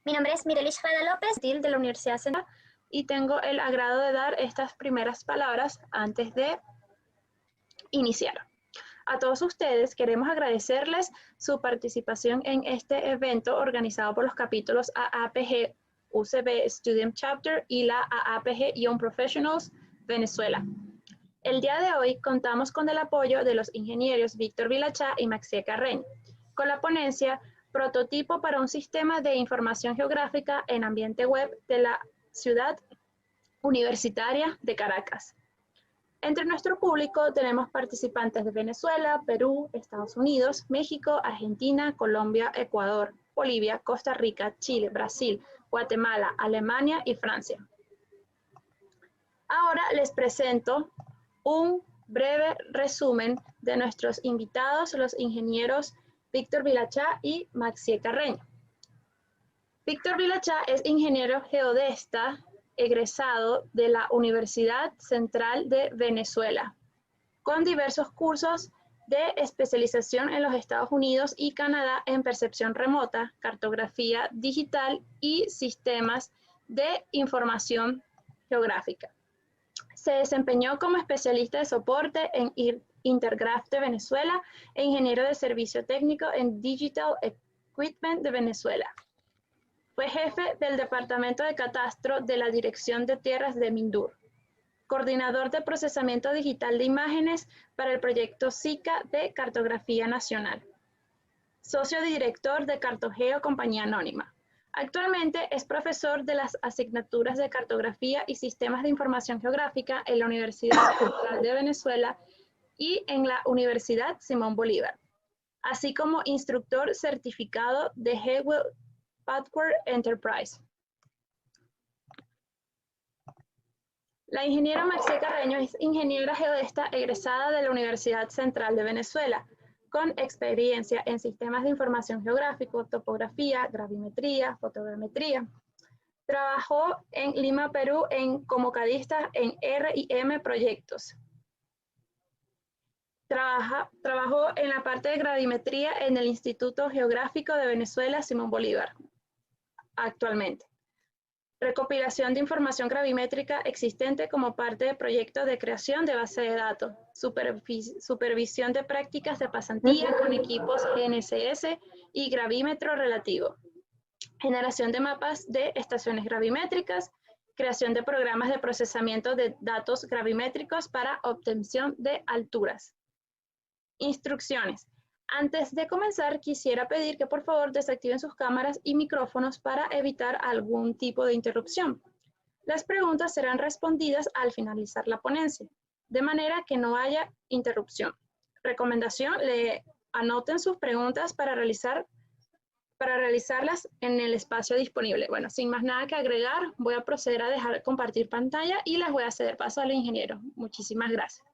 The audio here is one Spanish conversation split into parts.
Mi nombre es Mirelis Jada López, de la Universidad Central, y tengo el agrado de dar estas primeras palabras antes de iniciar. A todos ustedes queremos agradecerles su participación en este evento organizado por los capítulos AAPG UCB Student Chapter y la AAPG Young Professionals Venezuela. El día de hoy contamos con el apoyo de los ingenieros Víctor Vilachá y Maxie Carreño, con la ponencia Prototipo para un sistema de información geográfica en ambiente web de la Ciudad Universitaria de Caracas. Entre nuestro público tenemos participantes de Venezuela, Perú, Estados Unidos, México, Argentina, Colombia, Ecuador, Bolivia, Costa Rica, Chile, Brasil, Guatemala, Alemania y Francia. Ahora les presento un breve resumen de nuestros invitados, los ingenieros Víctor Vilachá y Maxie Carreño. Víctor Vilachá es ingeniero geodesta egresado de la Universidad Central de Venezuela, con diversos cursos de especialización en los Estados Unidos y Canadá en percepción remota, cartografía digital y sistemas de información geográfica. Se desempeñó como especialista de soporte en Intergraph de Venezuela e ingeniero de servicio técnico en Digital Equipment de Venezuela. Fue jefe del Departamento de Catastro de la Dirección de Tierras de Mindur, coordinador de procesamiento digital de imágenes para el proyecto SICA de Cartografía Nacional, socio director de Cartogeo Compañía Anónima. Actualmente es profesor de las asignaturas de Cartografía y Sistemas de Información Geográfica en la Universidad Central de Venezuela y en la Universidad Simón Bolívar, así como instructor certificado de Hewlett Packard Enterprise. La ingeniera Maxie Carreño es ingeniera geodesta egresada de la Universidad Central de Venezuela, con experiencia en sistemas de información geográfico, topografía, gravimetría, fotogrametría. Trabajó en Lima, Perú, como cadista en R&M Proyectos. Trabajó en la parte de gravimetría en el Instituto Geográfico de Venezuela, Simón Bolívar, actualmente. Recopilación de información gravimétrica existente como parte de proyectos de creación de base de datos, supervisión de prácticas de pasantía con equipos GNSS y gravímetro relativo, generación de mapas de estaciones gravimétricas, creación de programas de procesamiento de datos gravimétricos para obtención de alturas. Instrucciones. Antes de comenzar, quisiera pedir que por favor desactiven sus cámaras y micrófonos para evitar algún tipo de interrupción. Las preguntas serán respondidas al finalizar la ponencia, de manera que no haya interrupción. Recomendación, anoten sus preguntas para realizarlas en el espacio disponible. Bueno, sin más nada que agregar, voy a proceder a dejar compartir pantalla y les voy a ceder paso al ingeniero. Muchísimas gracias.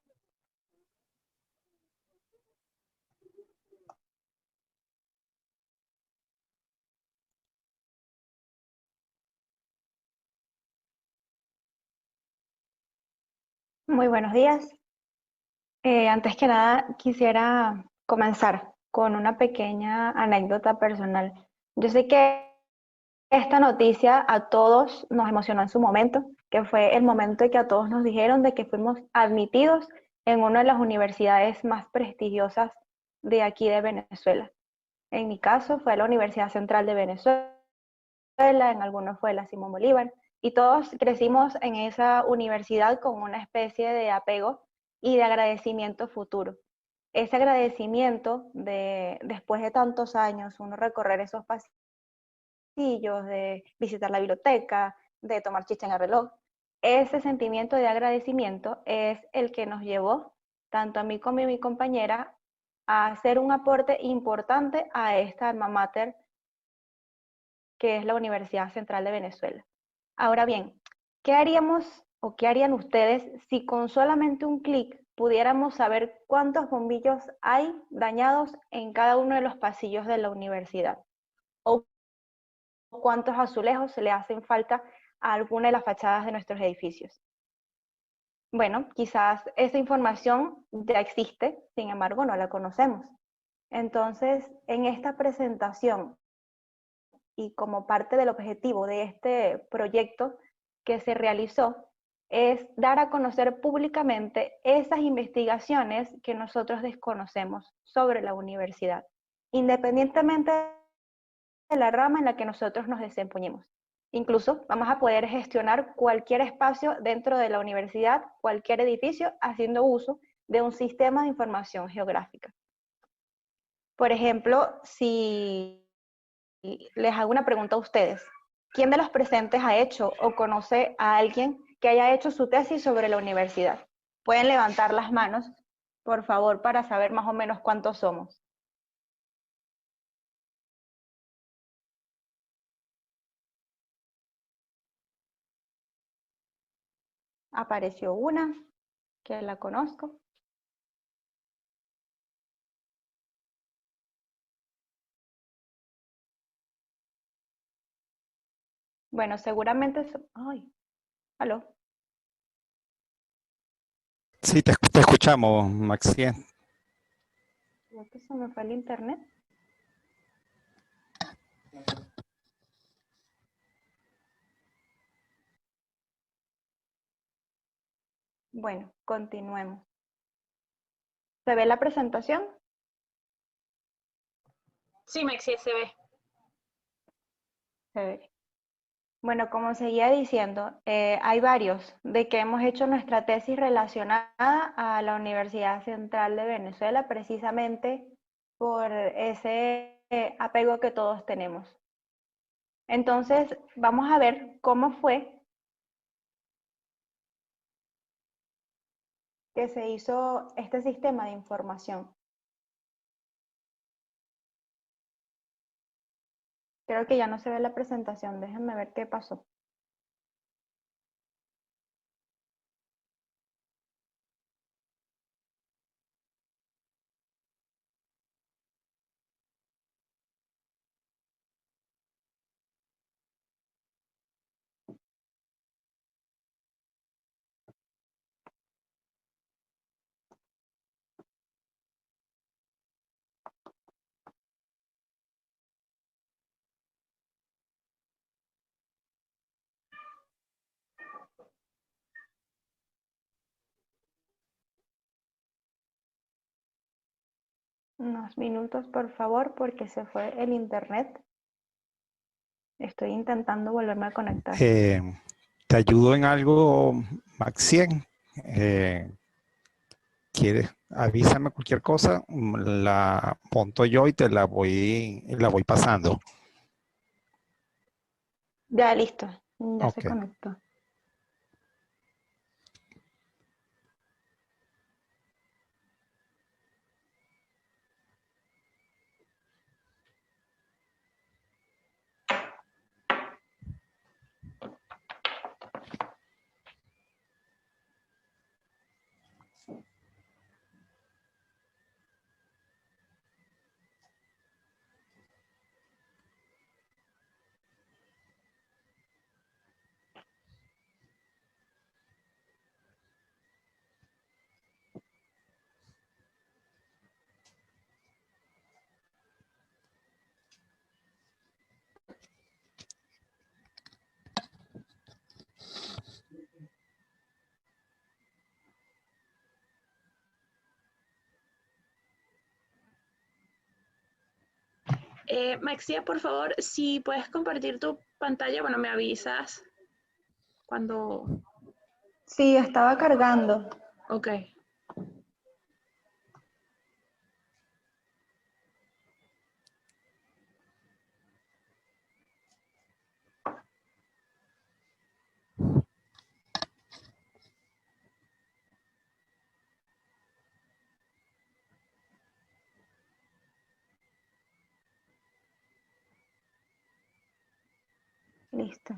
Muy buenos días. Antes que nada, quisiera comenzar con una pequeña anécdota personal. Yo sé que esta noticia a todos nos emocionó en su momento, que fue el momento en que a todos nos dijeron de que fuimos admitidos en una de las universidades más prestigiosas de aquí de Venezuela. En mi caso fue la Universidad Central de Venezuela, en algunos fue la Simón Bolívar, y todos crecimos en esa universidad con una especie de apego y de agradecimiento futuro. Ese agradecimiento de, después de tantos años, uno recorrer esos pasillos, de visitar la biblioteca, de tomar chicha en el reloj, ese sentimiento de agradecimiento es el que nos llevó, tanto a mí como a mi compañera, a hacer un aporte importante a esta alma mater que es la Universidad Central de Venezuela. Ahora bien, ¿qué haríamos o qué harían ustedes si con solamente un clic pudiéramos saber cuántos bombillos hay dañados en cada uno de los pasillos de la universidad? ¿O cuántos azulejos se le hacen falta a alguna de las fachadas de nuestros edificios? Bueno, quizás esa información ya existe, sin embargo no la conocemos. Entonces, en esta presentación y como parte del objetivo de este proyecto que se realizó, es dar a conocer públicamente esas investigaciones que nosotros desconocemos sobre la universidad, independientemente de la rama en la que nosotros nos desempeñemos. Incluso vamos a poder gestionar cualquier espacio dentro de la universidad, cualquier edificio, haciendo uso de un sistema de información geográfica. Por ejemplo, si les hago una pregunta a ustedes, ¿quién de los presentes ha hecho o conoce a alguien que haya hecho su tesis sobre la universidad? Pueden levantar las manos, por favor, para saber más o menos cuántos somos. Apareció una, que la conozco. Bueno, seguramente... Ay, aló. Sí, te escuchamos, Maxie. Creo que se me fue el internet. Bueno, continuemos. ¿Se ve la presentación? Sí, Maxi, se ve. Se ve. Bueno, como seguía diciendo, hay varios de que hemos hecho nuestra tesis relacionada a la Universidad Central de Venezuela, precisamente por ese apego que todos tenemos. Entonces, vamos a ver cómo fue que se hizo este sistema de información. Creo que ya no se ve la presentación, déjenme ver qué pasó. Unos minutos, por favor, porque se fue el internet. Estoy intentando volverme a conectar. ¿Te ayudo en algo, Maxien? ¿Quieres? Avísame cualquier cosa, la monto yo y la voy pasando. Ya, listo. Ya se Ok. conectó. Maxia, por favor, si puedes compartir tu pantalla, bueno, me avisas cuando... Sí, estaba cargando. Ok. Listo.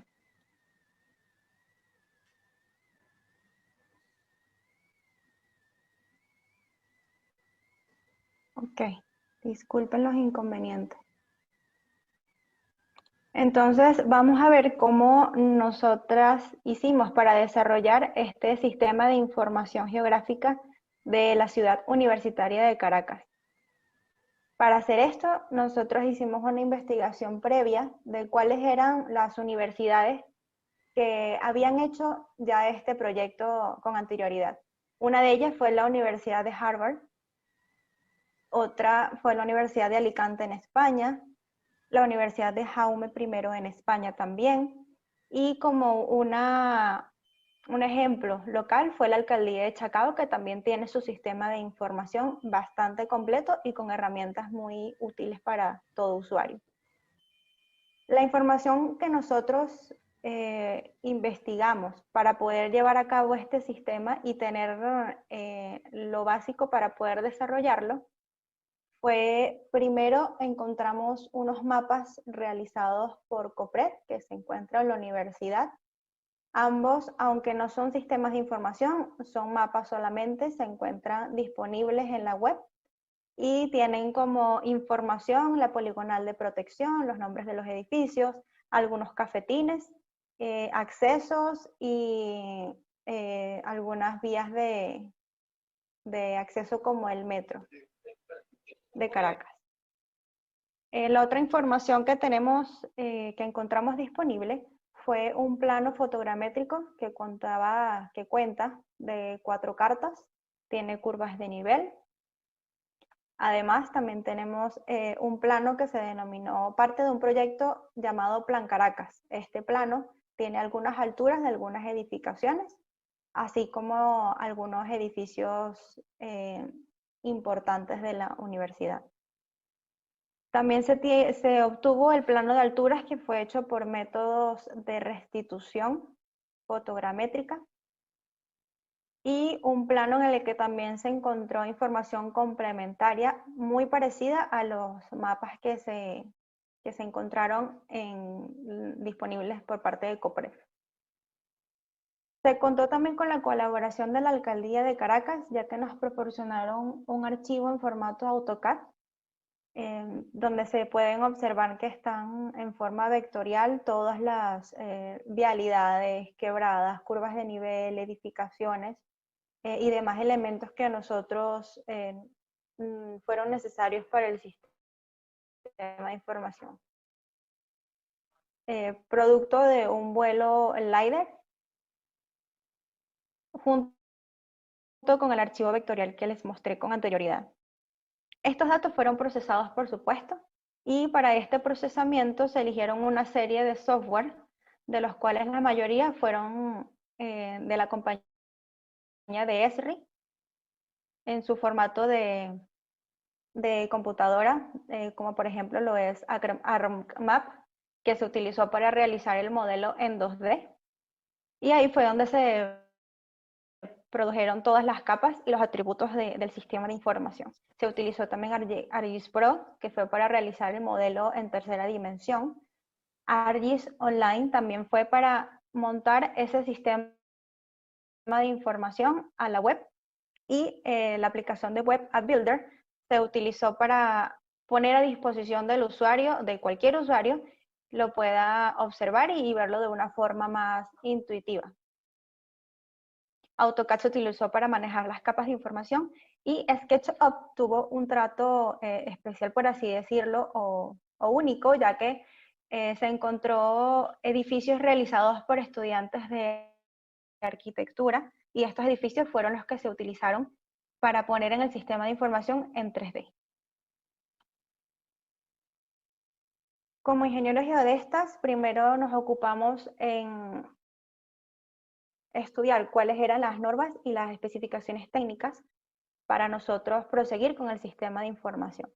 Ok. Disculpen los inconvenientes. Entonces, vamos a ver cómo nosotras hicimos para desarrollar este sistema de información geográfica de la ciudad universitaria de Caracas. Para hacer esto, nosotros hicimos una investigación previa de cuáles eran las universidades que habían hecho ya este proyecto con anterioridad. Una de ellas fue la Universidad de Harvard, otra fue la Universidad de Alicante en España, la Universidad de Jaume I en España también, y como un ejemplo local fue la Alcaldía de Chacao, que también tiene su sistema de información bastante completo y con herramientas muy útiles para todo usuario. La información que nosotros investigamos para poder llevar a cabo este sistema y tener lo básico para poder desarrollarlo fue, primero encontramos unos mapas realizados por COPRED, que se encuentra en la universidad. Ambos, aunque no son sistemas de información, son mapas solamente, se encuentran disponibles en la web y tienen como información la poligonal de protección, los nombres de los edificios, algunos cafetines, accesos y algunas vías de acceso como el metro de Caracas. La otra información que tenemos, que encontramos disponible, fue un plano fotogramétrico que cuenta de 4 cartas, tiene curvas de nivel. Además, también tenemos un plano que se denominó parte de un proyecto llamado Plan Caracas. Este plano tiene algunas alturas de algunas edificaciones, así como algunos edificios importantes de la universidad. También se obtuvo el plano de alturas que fue hecho por métodos de restitución fotogramétrica y un plano en el que también se encontró información complementaria muy parecida a los mapas que se encontraron disponibles por parte de COPRED. Se contó también con la colaboración de la Alcaldía de Caracas, ya que nos proporcionaron un archivo en formato AutoCAD donde se pueden observar que están en forma vectorial todas las vialidades, quebradas, curvas de nivel, edificaciones y demás elementos que a nosotros fueron necesarios para el sistema de información. Producto de un vuelo LiDAR junto con el archivo vectorial que les mostré con anterioridad. Estos datos fueron procesados, por supuesto, y para este procesamiento se eligieron una serie de software, de los cuales la mayoría fueron de la compañía de Esri, en su formato de computadora, como por ejemplo lo es ArcMap, que se utilizó para realizar el modelo en 2D. Y ahí fue donde se produjeron todas las capas y los atributos del sistema de información. Se utilizó también ArcGIS Pro, que fue para realizar el modelo en tercera dimensión. ArcGIS Online también fue para montar ese sistema de información a la web. Y la aplicación de Web App Builder se utilizó para poner a disposición del usuario, de cualquier usuario, lo pueda observar y verlo de una forma más intuitiva. AutoCAD se utilizó para manejar las capas de información y SketchUp tuvo un trato especial, por así decirlo, o único, ya que se encontró edificios realizados por estudiantes de arquitectura y estos edificios fueron los que se utilizaron para poner en el sistema de información en 3D. Como ingenieros geodestas, primero nos ocupamos en estudiar cuáles eran las normas y las especificaciones técnicas para nosotros proseguir con el sistema de información.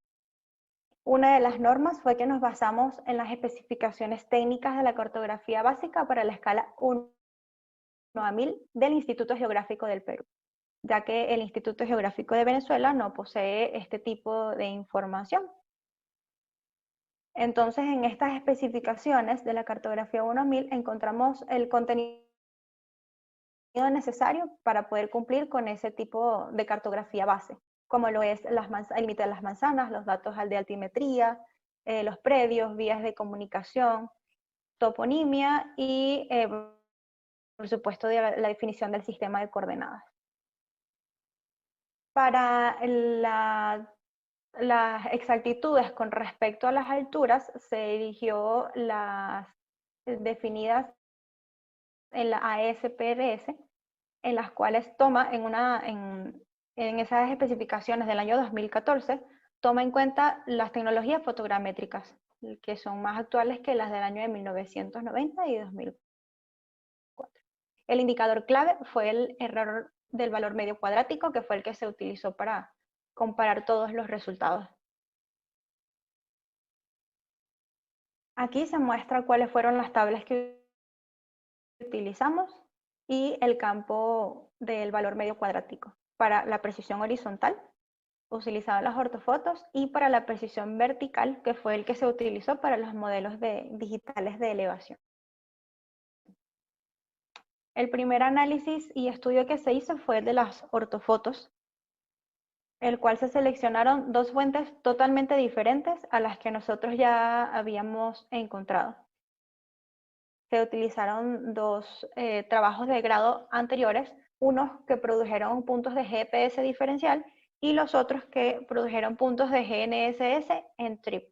Una de las normas fue que nos basamos en las especificaciones técnicas de la cartografía básica para la escala 1:1000 del Instituto Geográfico del Perú, ya que el Instituto Geográfico de Venezuela no posee este tipo de información. Entonces, en estas especificaciones de la cartografía 1:1000 encontramos el contenido necesario para poder cumplir con ese tipo de cartografía base, como lo es el límite de las manzanas, los datos de altimetría, los predios, vías de comunicación, toponimia y, por supuesto, la definición del sistema de coordenadas. Para la las exactitudes con respecto a las alturas se eligió las definidas en la ASPRS, en las cuales toma en esas especificaciones del año 2014, toma en cuenta las tecnologías fotogramétricas, que son más actuales que las del año de 1990 y 2004. El indicador clave fue el error del valor medio cuadrático, que fue el que se utilizó para comparar todos los resultados. Aquí se muestra cuáles fueron las tablas que utilizamos y el campo del valor medio cuadrático. Para la precisión horizontal, utilizaban las ortofotos, y para la precisión vertical, que fue el que se utilizó para los modelos digitales de elevación. El primer análisis y estudio que se hizo fue el de las ortofotos, el cual se seleccionaron dos fuentes totalmente diferentes a las que nosotros ya habíamos encontrado. Se utilizaron dos trabajos de grado anteriores, unos que produjeron puntos de GPS diferencial y los otros que produjeron puntos de GNSS en TRIP.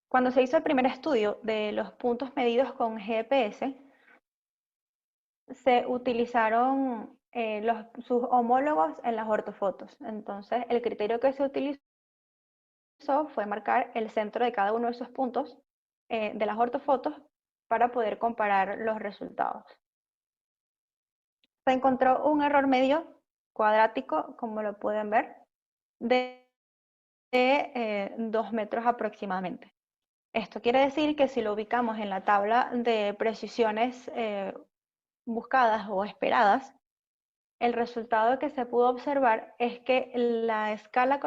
Cuando se hizo el primer estudio de los puntos medidos con GPS, se utilizaron sus homólogos en las ortofotos. Entonces, el criterio que se utilizó fue marcar el centro de cada uno de esos puntos de las ortofotos para poder comparar los resultados. Se encontró un error medio cuadrático, como lo pueden ver, de 2 metros aproximadamente. Esto quiere decir que si lo ubicamos en la tabla de precisiones buscadas o esperadas, el resultado que se pudo observar es que la escala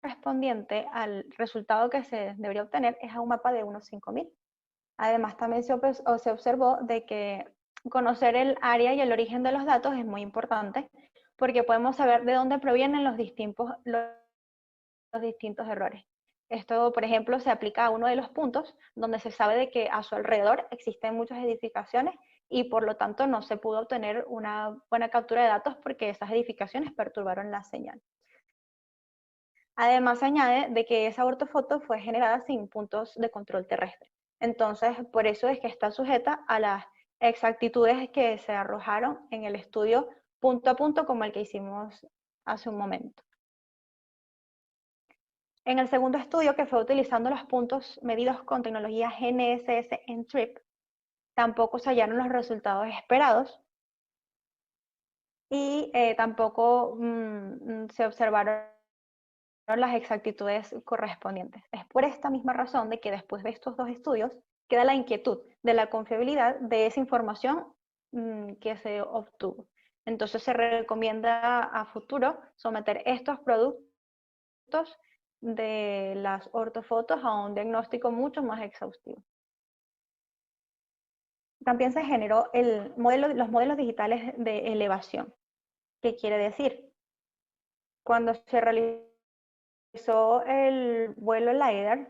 correspondiente al resultado que se debería obtener es a un mapa de unos 5000. Además, también se observó de que conocer el área y el origen de los datos es muy importante, porque podemos saber de dónde provienen los distintos errores. Esto, por ejemplo, se aplica a uno de los puntos donde se sabe de que a su alrededor existen muchas edificaciones y por lo tanto no se pudo obtener una buena captura de datos porque esas edificaciones perturbaron la señal. Además, se añade de que esa ortofoto fue generada sin puntos de control terrestre. Entonces, por eso es que está sujeta a las exactitudes que se arrojaron en el estudio punto a punto como el que hicimos hace un momento. En el segundo estudio, que fue utilizando los puntos medidos con tecnología GNSS en TRIP, tampoco se hallaron los resultados esperados y tampoco se observaron las exactitudes correspondientes. Es por esta misma razón de que después de estos dos estudios queda la inquietud de la confiabilidad de esa información que se obtuvo. Entonces se recomienda a futuro someter estos productos de las ortofotos a un diagnóstico mucho más exhaustivo. También se generó los modelos digitales de elevación. ¿Qué quiere decir? Cuando se realizó el vuelo LiDAR,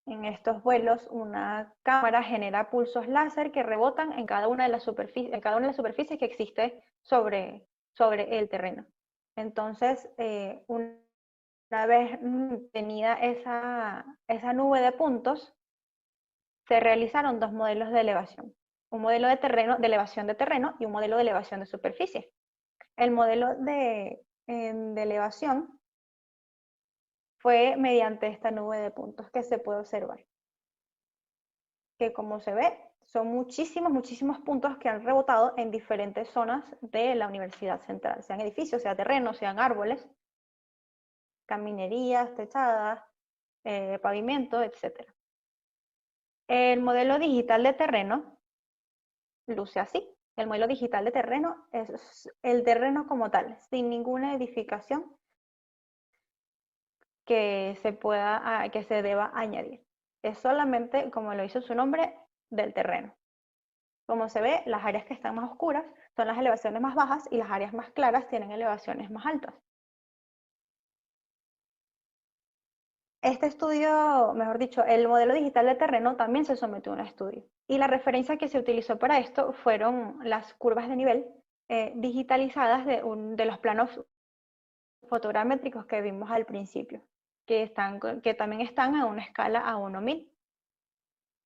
en estos vuelos una cámara genera pulsos láser que rebotan en cada una de las superficies que existe sobre el terreno. Entonces, una vez tenida esa nube de puntos, se realizaron dos modelos de elevación. Un modelo de elevación de terreno y un modelo de elevación de superficie. El modelo de elevación fue mediante esta nube de puntos que se puede observar. Que como se ve, son muchísimos puntos que han rebotado en diferentes zonas de la Universidad Central, sean edificios, sean terrenos, sean árboles, caminerías, techadas, pavimento, etc. El modelo digital de terreno luce así. El modelo digital de terreno es el terreno como tal, sin ninguna edificación que se deba añadir. Es solamente, como lo hizo su nombre, del terreno. Como se ve, las áreas que están más oscuras son las elevaciones más bajas y las áreas más claras tienen elevaciones más altas. Este estudio, mejor dicho, el modelo digital de terreno también se sometió a un estudio. Y la referencia que se utilizó para esto fueron las curvas de nivel digitalizadas de los planos fotogramétricos que vimos al principio, que también están a una escala a 1000.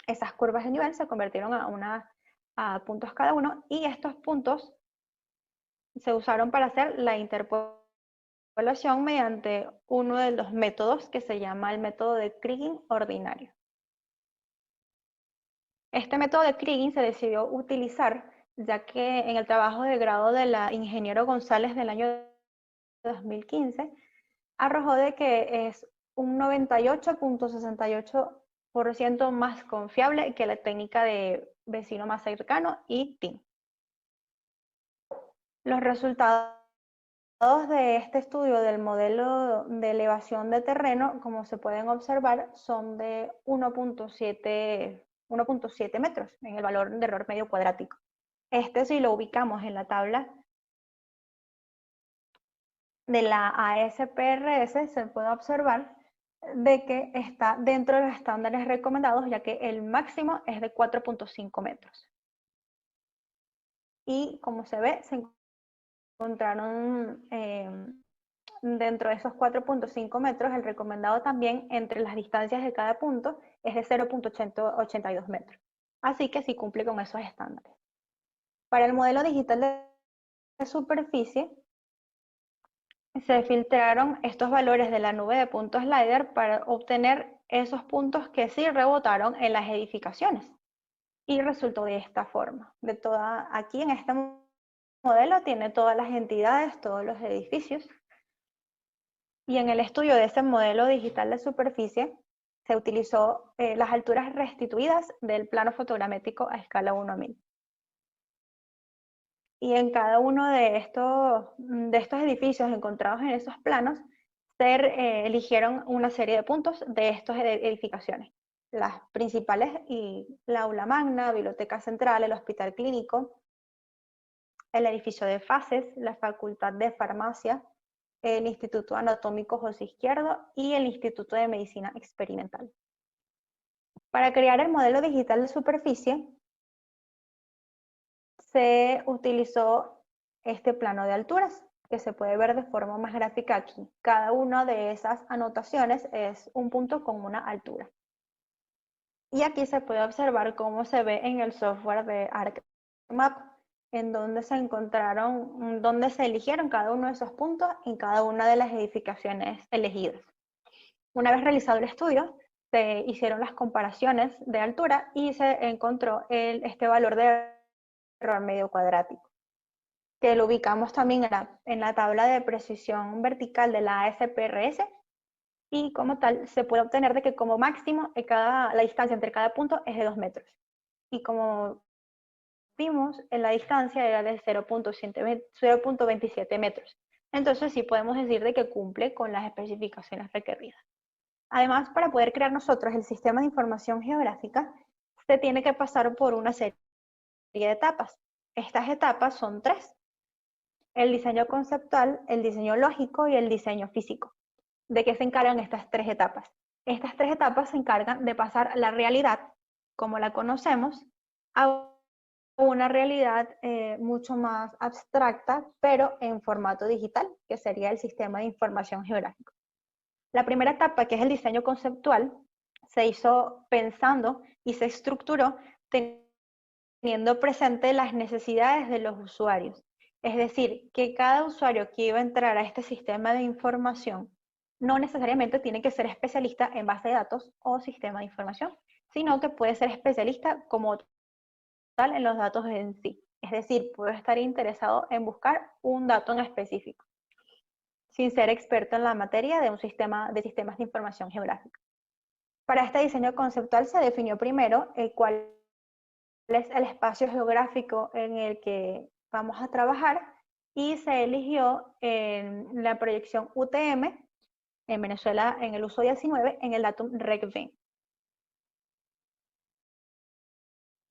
Esas curvas de nivel se convirtieron a puntos cada uno, y estos puntos se usaron para hacer la interpolación mediante uno de los métodos que se llama el método de Kriging ordinario. Este método de Kriging se decidió utilizar ya que en el trabajo de grado de la ingeniero González del año 2015 arrojó de que es un 98.68% más confiable que la técnica de vecino más cercano y TIM. Los resultados de este estudio del modelo de elevación de terreno, como se pueden observar, son de 1.7 metros en el valor de error medio cuadrático. Si lo ubicamos en la tabla de la ASPRS, se puede observar de que está dentro de los estándares recomendados, ya que el máximo es de 4.5 metros. Y como se ve, se encontraron dentro de esos 4.5 metros, el recomendado también entre las distancias de cada punto es de 0.82 metros. Así que sí cumple con esos estándares. Para el modelo digital de superficie, se filtraron estos valores de la nube de puntos LiDAR para obtener esos puntos que sí rebotaron en las edificaciones. Y resultó de esta forma. Aquí en este modelo tiene todas las entidades, todos los edificios. Y en el estudio de ese modelo digital de superficie se utilizó las alturas restituidas del plano fotogramétrico a escala 1:1000. Y en cada uno de estos edificios encontrados en esos planos, se eligieron una serie de puntos de estas edificaciones. Las principales, y la aula magna, biblioteca central, el hospital clínico, el edificio de fases, la facultad de farmacia, el Instituto Anatómico José Izquierdo y el Instituto de Medicina Experimental. Para crear el modelo digital de superficie, se utilizó este plano de alturas, que se puede ver de forma más gráfica aquí. Cada una de esas anotaciones es un punto con una altura. Y aquí se puede observar cómo se ve en el software de ArcMap, en donde se eligieron cada uno de esos puntos en cada una de las edificaciones elegidas. Una vez realizado el estudio, se hicieron las comparaciones de altura y se encontró este valor de error medio cuadrático, que lo ubicamos también en la tabla de precisión vertical de la ASPRS, y como tal se puede obtener de que como máximo la distancia entre cada punto es de 2 metros. Y como vimos, la distancia era de 0.27 metros. Entonces sí podemos decir de que cumple con las especificaciones requeridas. Además, para poder crear nosotros el sistema de información geográfica, se tiene que pasar por una serie de etapas. Estas etapas son 3. El diseño conceptual, el diseño lógico y el diseño físico. ¿De qué se encargan estas 3 etapas? Estas 3 etapas se encargan de pasar la realidad, como la conocemos, a una realidad mucho más abstracta, pero en formato digital, que sería el sistema de información geográfico. La primera etapa, que es el diseño conceptual, se hizo pensando y se estructuró teniendo presente las necesidades de los usuarios. Es decir, que cada usuario que iba a entrar a este sistema de información no necesariamente tiene que ser especialista en base de datos o sistema de información, sino que puede ser especialista como tal en los datos en sí. Es decir, puede estar interesado en buscar un dato en específico, sin ser experto en la materia de sistemas de información geográfica. Para este diseño conceptual se definió primero cuál es el espacio geográfico en el que vamos a trabajar, y se eligió en la proyección UTM, en Venezuela en el uso 19, en el datum REC-20.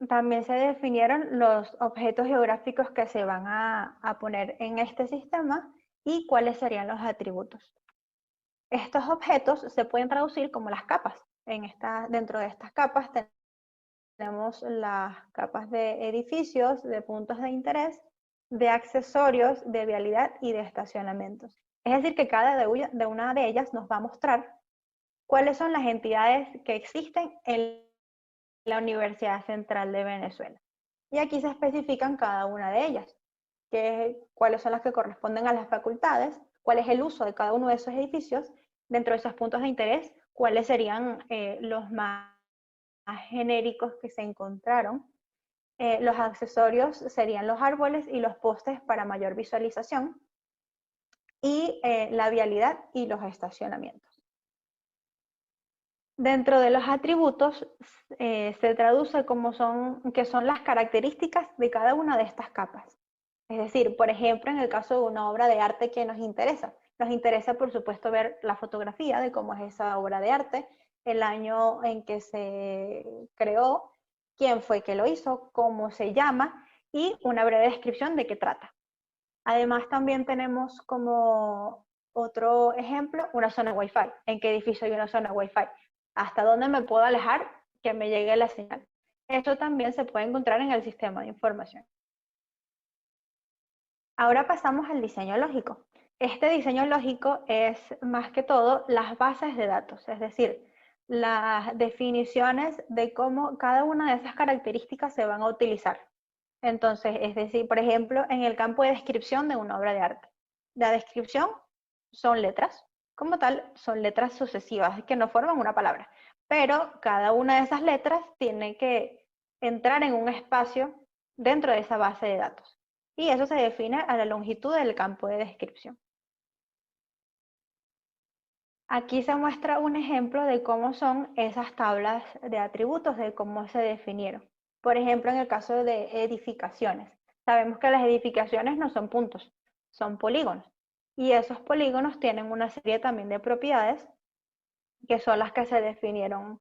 También se definieron los objetos geográficos que se van a poner en este sistema y cuáles serían los atributos. Estos objetos se pueden traducir como las capas. Dentro de estas capas tenemos las capas de edificios, de puntos de interés, de accesorios, de vialidad y de estacionamientos. Es decir, que cada de una de ellas nos va a mostrar cuáles son las entidades que existen en la Universidad Central de Venezuela. Y aquí se especifican cada una de ellas, cuáles son las que corresponden a las facultades, cuál es el uso de cada uno de esos edificios, dentro de esos puntos de interés, cuáles serían los más genéricos que se encontraron. Los accesorios serían los árboles y los postes para mayor visualización, y la vialidad y los estacionamientos. Dentro de los atributos se traduce como que son las características de cada una de estas capas. Es decir, por ejemplo, en el caso de una obra de arte que nos interesa por supuesto ver la fotografía de cómo es esa obra de arte, el año en que se creó, quién fue que lo hizo, cómo se llama y una breve descripción de qué trata. Además, también tenemos como otro ejemplo una zona Wi-Fi. ¿En qué edificio hay una zona Wi-Fi? ¿Hasta dónde me puedo alejar que me llegue la señal? Esto también se puede encontrar en el sistema de información. Ahora pasamos al diseño lógico. Este diseño lógico es más que todo las bases de datos, es decir, las definiciones de cómo cada una de esas características se van a utilizar. Entonces, es decir, por ejemplo, en el campo de descripción de una obra de arte. La descripción son letras, como tal, son letras sucesivas que no forman una palabra, pero cada una de esas letras tiene que entrar en un espacio dentro de esa base de datos. Y eso se define a la longitud del campo de descripción. Aquí se muestra un ejemplo de cómo son esas tablas de atributos, de cómo se definieron. Por ejemplo, en el caso de edificaciones. Sabemos que las edificaciones no son puntos, son polígonos. Y esos polígonos tienen una serie también de propiedades que son las que se definieron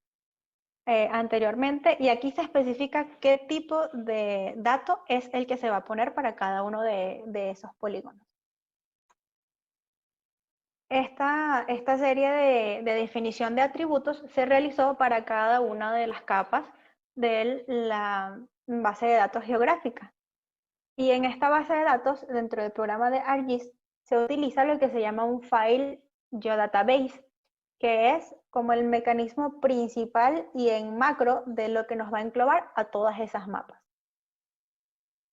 anteriormente. Y aquí se especifica qué tipo de dato es el que se va a poner para cada uno de esos polígonos. Esta serie de definición de atributos se realizó para cada una de las capas de la base de datos geográfica. Y en esta base de datos, dentro del programa de ArcGIS, se utiliza lo que se llama un File Geodatabase, que es como el mecanismo principal y en macro de lo que nos va a englobar a todas esas mapas.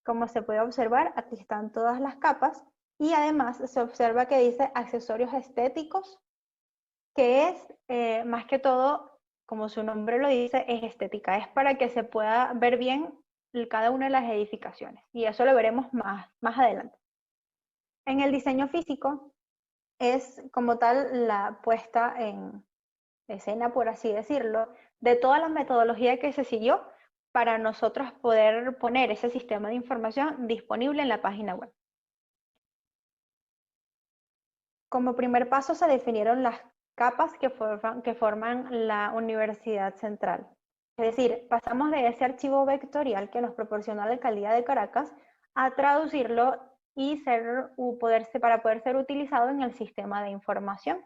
Como se puede observar, aquí están todas las capas. Y además se observa que dice accesorios estéticos, que es más que todo, como su nombre lo dice, es estética. Es para que se pueda ver bien cada una de las edificaciones. Y eso lo veremos más adelante. En el diseño físico es como tal la puesta en escena, por así decirlo, de toda la metodología que se siguió para nosotros poder poner ese sistema de información disponible en la página web. Como primer paso se definieron las capas que forman la Universidad Central. Es decir, pasamos de ese archivo vectorial que nos proporciona la Alcaldía de Caracas a traducirlo y para poder ser utilizado en el sistema de información.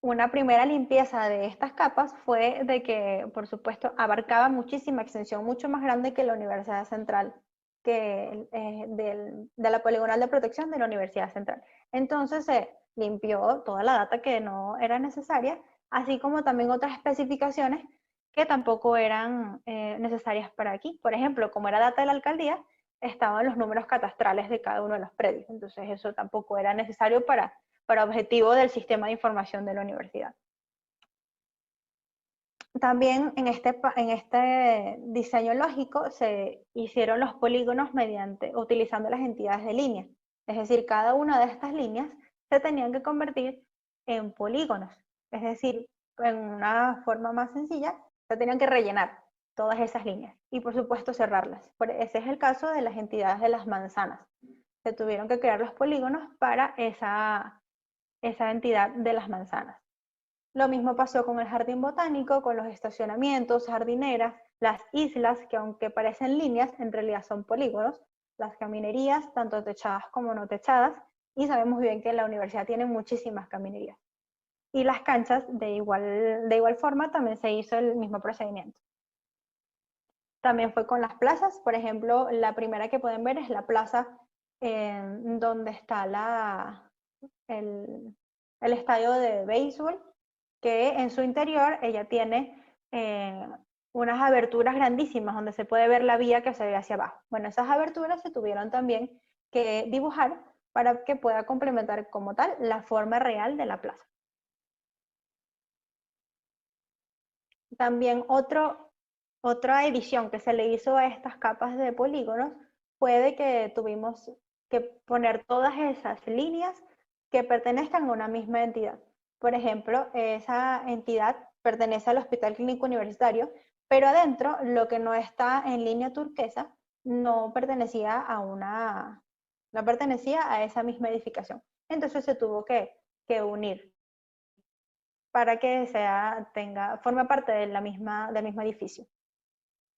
Una primera limpieza de estas capas fue de que, por supuesto, abarcaba muchísima extensión, mucho más grande que la Universidad Central, de la poligonal de protección de la Universidad Central. Entonces se limpió toda la data que no era necesaria, así como también otras especificaciones que tampoco eran necesarias para aquí. Por ejemplo, como era data de la alcaldía, estaban los números catastrales de cada uno de los predios. Entonces eso tampoco era necesario para objetivo del sistema de información de la universidad. También en este diseño lógico se hicieron los polígonos utilizando las entidades de línea. Es decir, cada una de estas líneas se tenían que convertir en polígonos. Es decir, en una forma más sencilla, se tenían que rellenar todas esas líneas y por supuesto cerrarlas. Ese es el caso de las entidades de las manzanas. Se tuvieron que crear los polígonos para esa entidad de las manzanas. Lo mismo pasó con el jardín botánico, con los estacionamientos, jardineras, las islas, que aunque parecen líneas, en realidad son polígonos, las caminerías, tanto techadas como no techadas, y sabemos bien que la universidad tiene muchísimas caminerías. Y las canchas, de igual forma, también se hizo el mismo procedimiento. También fue con las plazas, por ejemplo, la primera que pueden ver es la plaza donde está el estadio de béisbol, que en su interior ella tiene unas aberturas grandísimas donde se puede ver la vía que se ve hacia abajo. Bueno, esas aberturas se tuvieron también que dibujar para que pueda complementar como tal la forma real de la plaza. También otra edición que se le hizo a estas capas de polígonos fue de que tuvimos que poner todas esas líneas que pertenezcan a una misma entidad. Por ejemplo, esa entidad pertenece al Hospital Clínico Universitario, pero adentro lo que no está en línea turquesa no pertenecía no pertenecía a esa misma edificación. Entonces se tuvo que unir para que forme parte de del mismo edificio.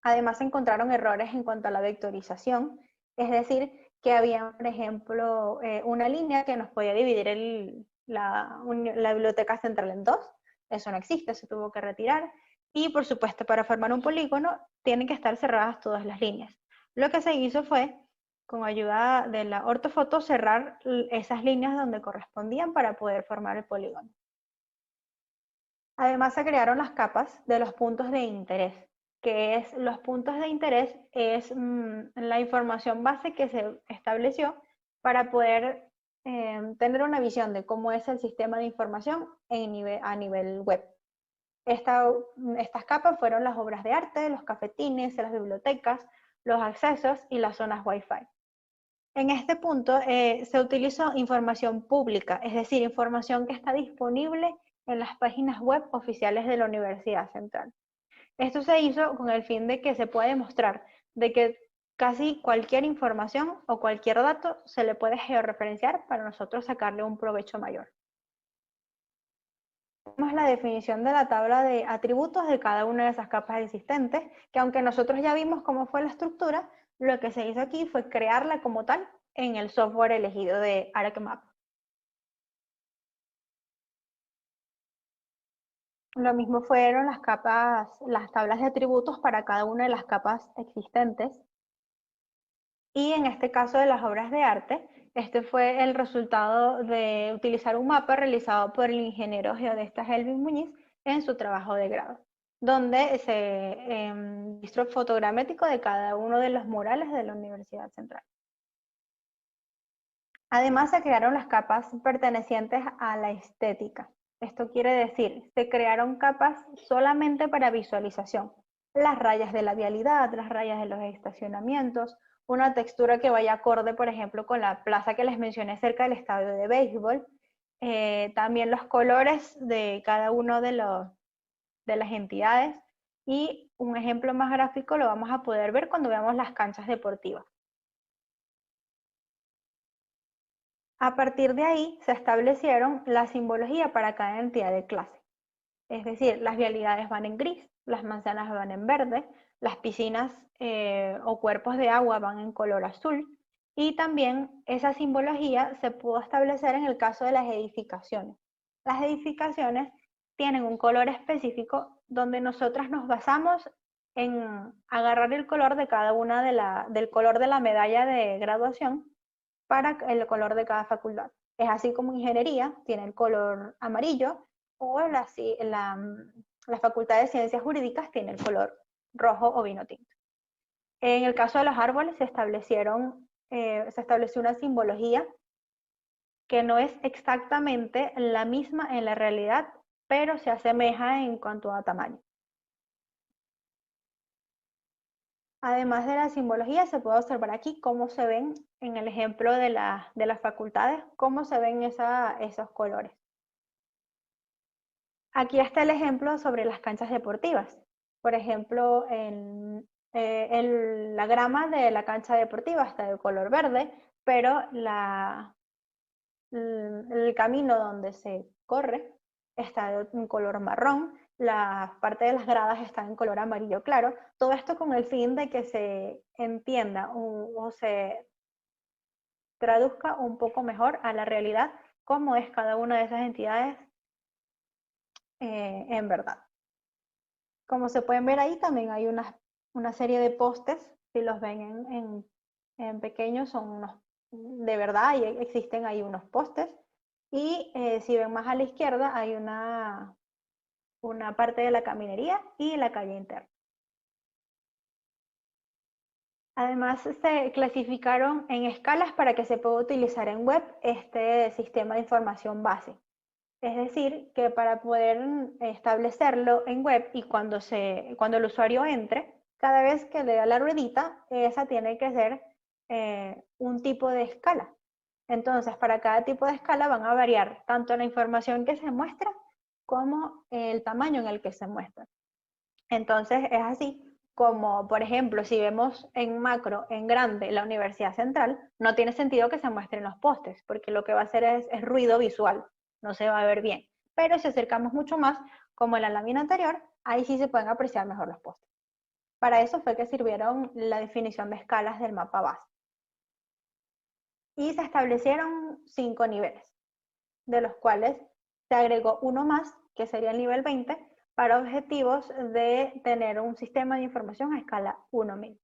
Además, se encontraron errores en cuanto a la vectorización, es decir, que había, por ejemplo, una línea que nos podía dividir la biblioteca central en dos. Eso no existe, se tuvo que retirar. Y, por supuesto, para formar un polígono, tienen que estar cerradas todas las líneas. Lo que se hizo fue, con ayuda de la ortofoto, cerrar esas líneas donde correspondían para poder formar el polígono. Además, se crearon las capas de los puntos de interés, que es los puntos de interés es la información base que se estableció para poder tener una visión de cómo es el sistema de información a nivel web. Estas capas fueron las obras de arte, los cafetines, las bibliotecas, los accesos y las zonas Wi-Fi. En este punto se utilizó información pública, es decir, información que está disponible en las páginas web oficiales de la Universidad Central. Esto se hizo con el fin de que se pueda demostrar de que casi cualquier información o cualquier dato se le puede georreferenciar para nosotros sacarle un provecho mayor. Tenemos la definición de la tabla de atributos de cada una de esas capas existentes, que aunque nosotros ya vimos cómo fue la estructura, lo que se hizo aquí fue crearla como tal en el software elegido de ArcMap. Lo mismo fueron las tablas de atributos para cada una de las capas existentes. Y en este caso de las obras de arte, este fue el resultado de utilizar un mapa realizado por el ingeniero geodesta Elvin Muñiz en su trabajo de grado, donde se registró fotogramétrico de cada uno de los murales de la Universidad Central. Además, se crearon las capas pertenecientes a la estética. Esto quiere decir, se crearon capas solamente para visualización. Las rayas de la vialidad, las rayas de los estacionamientos, una textura que vaya acorde, por ejemplo, con la plaza que les mencioné cerca del estadio de béisbol. También los colores de cada uno de las entidades. Y un ejemplo más gráfico lo vamos a poder ver cuando veamos las canchas deportivas. A partir de ahí se establecieron la simbología para cada entidad de clase. Es decir, las vialidades van en gris, las manzanas van en verde, las piscinas o cuerpos de agua van en color azul, y también esa simbología se pudo establecer en el caso de las edificaciones. Las edificaciones tienen un color específico donde nosotras nos basamos en agarrar el color de cada una del color de la medalla de graduación para el color de cada facultad. Es así como ingeniería tiene el color amarillo, o las facultades de ciencias jurídicas tiene el color rojo o vino tinto. En el caso de los árboles se estableció una simbología que no es exactamente la misma en la realidad, pero se asemeja en cuanto a tamaño. Además de la simbología, se puede observar aquí cómo se ven en el ejemplo de las facultades, cómo se ven esos colores. Aquí está el ejemplo sobre las canchas deportivas. Por ejemplo, la grama de la cancha deportiva está de color verde, pero el camino donde se corre está de un color marrón, la parte de las gradas está en color amarillo claro. Todo esto con el fin de que se entienda o se traduzca un poco mejor a la realidad cómo es cada una de esas entidades en verdad. Como se pueden ver ahí, también hay unas una serie de postes. Si los ven en pequeños, son unos, de verdad, y existen ahí unos postes. Y si ven más a la izquierda, hay una parte de la caminería y la calle interna. Además, se clasificaron en escalas para que se pueda utilizar en web este sistema de información base. Es decir, que para poder establecerlo en web y cuando el usuario entre, cada vez que le da la ruedita, esa tiene que ser un tipo de escala. Entonces, para cada tipo de escala van a variar tanto la información que se muestra como el tamaño en el que se muestra. Entonces, es así como, por ejemplo, si vemos en macro, en grande, la Universidad Central, no tiene sentido que se muestren los postes, porque lo que va a hacer es ruido visual, no se va a ver bien. Pero si acercamos mucho más, como en la lámina anterior, ahí sí se pueden apreciar mejor los postes. Para eso fue que sirvieron la definición de escalas del mapa base. Y se establecieron 5 niveles, de los cuales se agregó uno más, que sería el nivel 20, para objetivos de tener un sistema de información a escala 1000.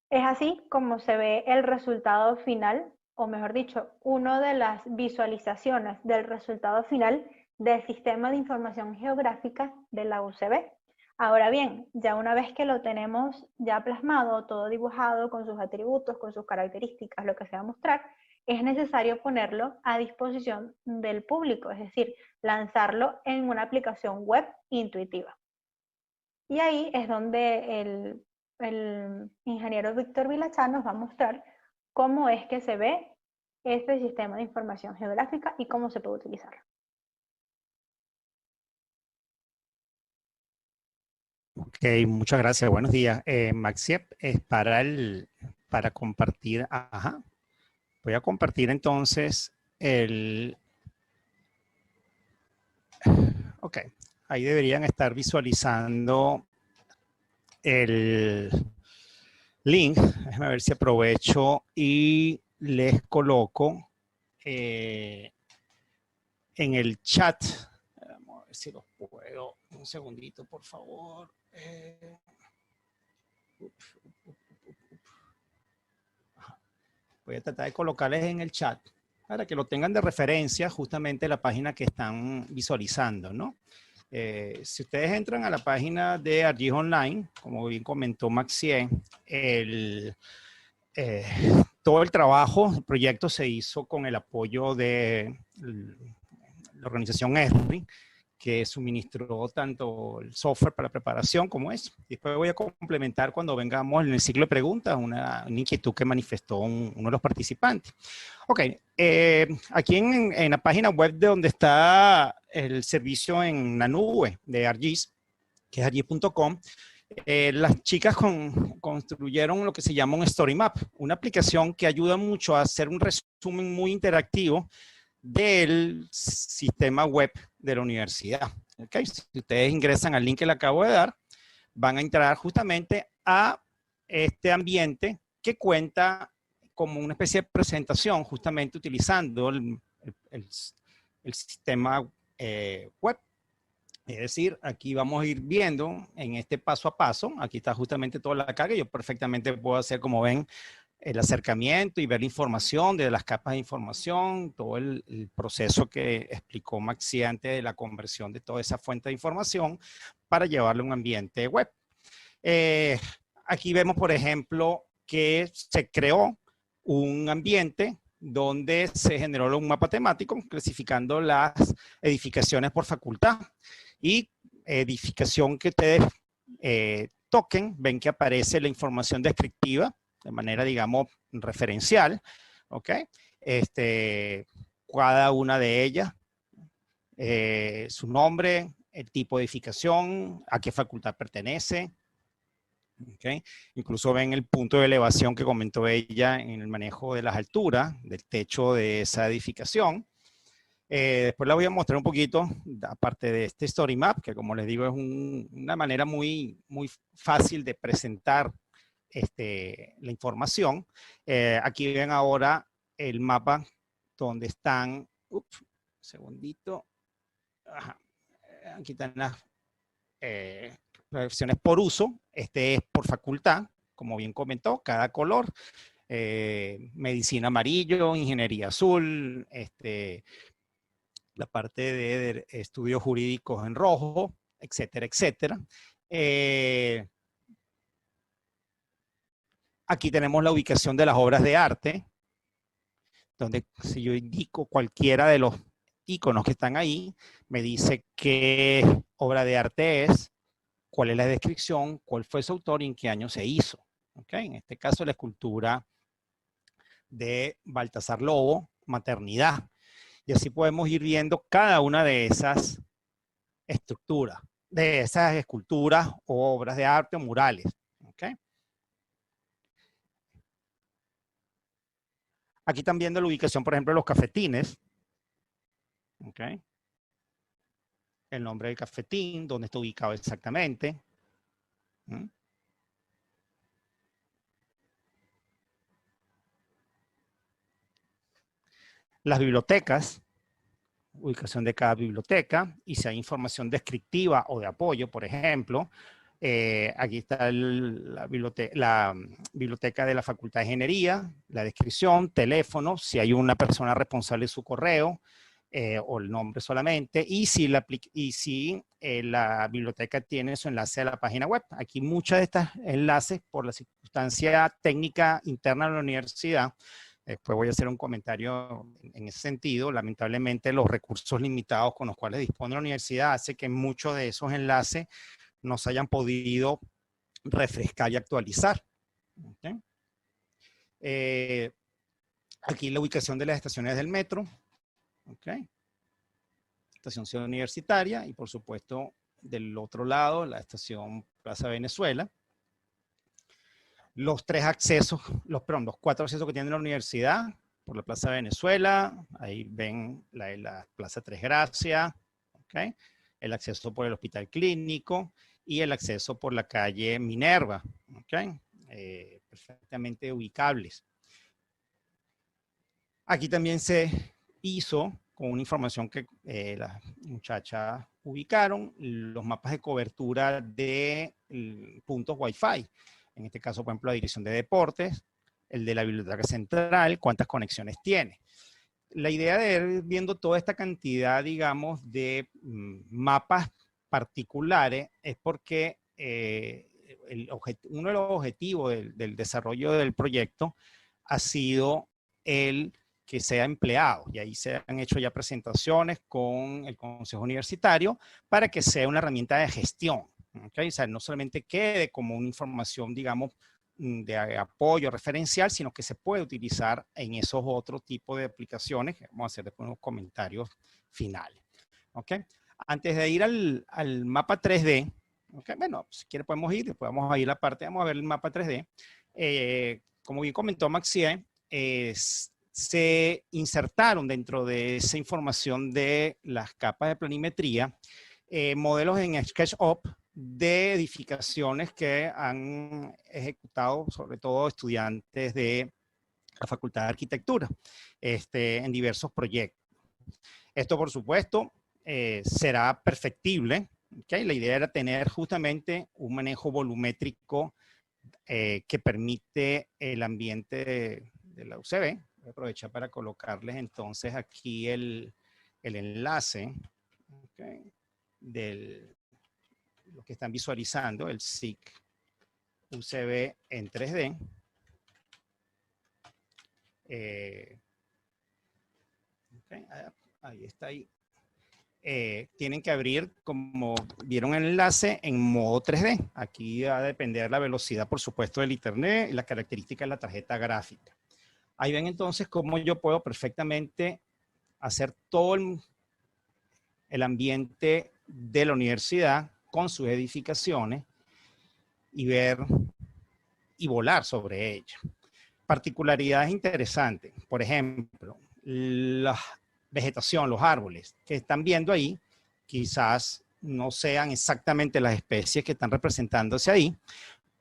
Es así como se ve el resultado final, o mejor dicho, una de las visualizaciones del resultado final del sistema de información geográfica de la UCB. Ahora bien, ya una vez que lo tenemos ya plasmado, todo dibujado con sus atributos, con sus características, lo que se va a mostrar, es necesario ponerlo a disposición del público, es decir, lanzarlo en una aplicación web intuitiva. Y ahí es donde el ingeniero Víctor Vilachá nos va a mostrar cómo es que se ve este sistema de información geográfica y cómo se puede utilizar. Ok, muchas gracias. Buenos días. Maxiep, es para compartir. Ajá. Voy a compartir entonces ok, ahí deberían estar visualizando el link. Déjame ver si aprovecho y les coloco en el chat. Vamos a ver si los puedo. Un segundito, por favor. Voy a tratar de colocarles en el chat para que lo tengan de referencia justamente la página que están visualizando, ¿no? Si ustedes entran a la página de ArcGIS Online, como bien comentó Maxie, todo el trabajo, el proyecto se hizo con el apoyo de la organización ESRI, que suministró tanto el software para preparación como eso. Después voy a complementar cuando vengamos en el ciclo de preguntas una inquietud que manifestó uno de los participantes. Ok, aquí en la página web de donde está el servicio en la nube de ArcGIS, que es arcgis.com, las chicas construyeron lo que se llama un Story Map, una aplicación que ayuda mucho a hacer un resumen muy interactivo del sistema web de la universidad. Okay. Si ustedes ingresan al link que le acabo de dar, van a entrar justamente a este ambiente que cuenta como una especie de presentación, justamente utilizando el sistema web. Es decir, aquí vamos a ir viendo en este paso a paso, aquí está justamente toda la carga, yo perfectamente puedo hacer, como ven, el acercamiento y ver la información de las capas de información, todo el proceso que explicó Maxi antes de la conversión de toda esa fuente de información para llevarlo a un ambiente web. Aquí vemos, por ejemplo, que se creó un ambiente donde se generó un mapa temático clasificando las edificaciones por facultad y edificación que ustedes toquen, ven que aparece la información descriptiva de manera, digamos, referencial, ¿ok? Cada una de ellas, su nombre, el tipo de edificación, a qué facultad pertenece, ¿ok? Incluso ven el punto de elevación que comentó ella en el manejo de las alturas del techo de esa edificación. Después la voy a mostrar un poquito, aparte de este Story Map, que como les digo es una manera muy fácil de presentar la información. Aquí ven ahora el mapa donde están, segundito, ajá, aquí están las versiones por uso. Este es por facultad, como bien comentó, cada color. Medicina amarillo, ingeniería azul, la parte de estudios jurídicos en rojo, etcétera, etcétera. Aquí tenemos la ubicación de las obras de arte, donde si yo indico cualquiera de los iconos que están ahí, me dice qué obra de arte es, cuál es la descripción, cuál fue su autor y en qué año se hizo. ¿Okay? En este caso, la escultura de Baltasar Lobo, Maternidad. Y así podemos ir viendo cada una de esas estructuras, de esas esculturas o obras de arte o murales. ¿Okay? Aquí están viendo la ubicación, por ejemplo, de los cafetines. ¿Okay? El nombre del cafetín, dónde está ubicado exactamente. ¿Mm? Las bibliotecas, ubicación de cada biblioteca, y si hay información descriptiva o de apoyo, por ejemplo, aquí está la biblioteca de la Facultad de Ingeniería, la descripción, teléfono, si hay una persona responsable de su correo, o el nombre solamente, y si la biblioteca tiene su enlace a la página web. Aquí muchos de estos enlaces, por la circunstancia técnica interna de la universidad, después voy a hacer un comentario en ese sentido. Lamentablemente, los recursos limitados con los cuales dispone la universidad hace que muchos de esos enlaces no se hayan podido refrescar y actualizar. ¿Okay? Aquí la ubicación de las estaciones del metro. ¿Okay? Estación Ciudad Universitaria y, por supuesto, del otro lado, la estación Plaza Venezuela. Los los 4 accesos que tiene la universidad, por la Plaza Venezuela, ahí ven la Plaza Tres Gracias, ¿okay? El acceso por el Hospital Clínico y el acceso por la calle Minerva, ¿okay? Perfectamente ubicables. Aquí también se hizo, con una información que las muchachas ubicaron, los mapas de cobertura de puntos Wi-Fi. En este caso, por ejemplo, la Dirección de Deportes, el de la Biblioteca Central, cuántas conexiones tiene. La idea de ir viendo toda esta cantidad, digamos, de mapas particulares es porque uno de los objetivos del desarrollo del proyecto ha sido el que sea empleado, y ahí se han hecho ya presentaciones con el Consejo Universitario para que sea una herramienta de gestión. ¿Okay? O sea, no solamente quede como una información, digamos, de apoyo referencial, sino que se puede utilizar en esos otros tipos de aplicaciones, que vamos a hacer después unos comentarios finales. ¿Okay? Antes de ir al mapa 3D, ¿okay? Bueno, si quiere podemos ir, después vamos a ir a la parte, vamos a ver el mapa 3D. Como bien comentó Maxie, se insertaron dentro de esa información de las capas de planimetría modelos en SketchUp de edificaciones que han ejecutado sobre todo estudiantes de la Facultad de Arquitectura en diversos proyectos. Esto, por supuesto, será perfectible. ¿Okay? La idea era tener justamente un manejo volumétrico que permite el ambiente de la UCB. Voy a aprovechar para colocarles entonces aquí el enlace, ¿okay? De lo que están visualizando, el SIC UCB en 3D. Okay, ahí está ahí. Tienen que abrir, como vieron el enlace, en modo 3D. Aquí va a depender la velocidad, por supuesto, del internet y las características de la tarjeta gráfica. Ahí ven entonces cómo yo puedo perfectamente hacer todo el ambiente de la universidad con sus edificaciones y ver y volar sobre ellas. Particularidades interesantes, por ejemplo, la vegetación, los árboles que están viendo ahí, quizás no sean exactamente las especies que están representándose ahí,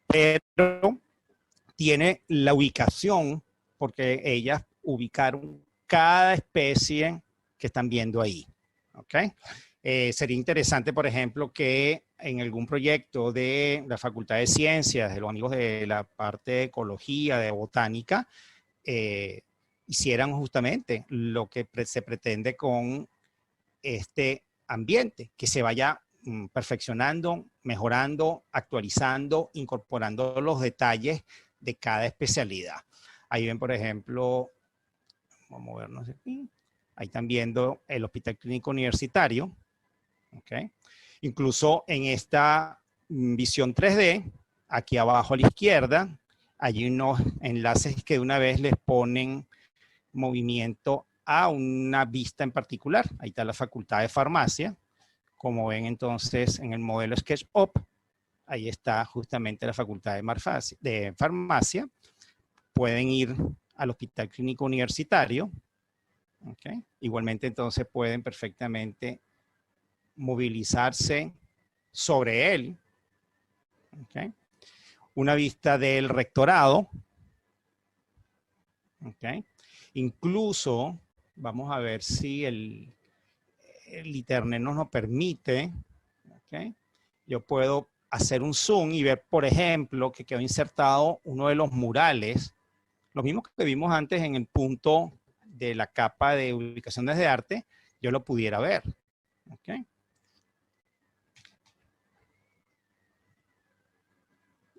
pero tiene la ubicación porque ellas ubicaron cada especie que están viendo ahí. ¿Okay? Sería interesante, por ejemplo, que en algún proyecto de la Facultad de Ciencias, de los amigos de la parte de Ecología, de Botánica, hicieran justamente lo que se pretende con este ambiente, que se vaya perfeccionando, mejorando, actualizando, incorporando los detalles de cada especialidad. Ahí ven, por ejemplo, vamos a vernos aquí, ahí están viendo el Hospital Clínico Universitario. Okay. Incluso en esta visión 3D, aquí abajo a la izquierda, hay unos enlaces que de una vez les ponen movimiento a una vista en particular. Ahí está la Facultad de Farmacia. Como ven entonces en el modelo SketchUp, ahí está justamente la Facultad de Farmacia. Pueden ir al Hospital Clínico Universitario. Okay. Igualmente entonces pueden perfectamente movilizarse sobre él. Okay. Una vista del rectorado. Okay. Incluso, vamos a ver si el internet nos permite. Okay. Yo puedo hacer un zoom y ver, por ejemplo, que quedó insertado uno de los murales, los mismos que vimos antes en el punto de la capa de ubicaciones de arte, yo lo pudiera ver. Okay.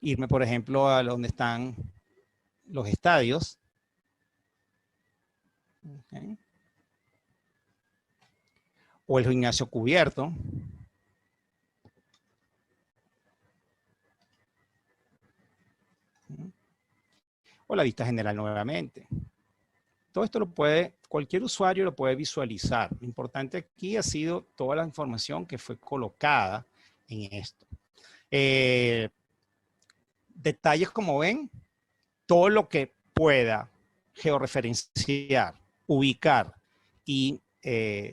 Irme, por ejemplo, a donde están los estadios. Okay. O el gimnasio cubierto. O la vista general nuevamente. Todo esto lo puede, cualquier usuario lo puede visualizar. Lo importante aquí ha sido toda la información que fue colocada en esto. Detalles, como ven, todo lo que pueda georreferenciar, ubicar y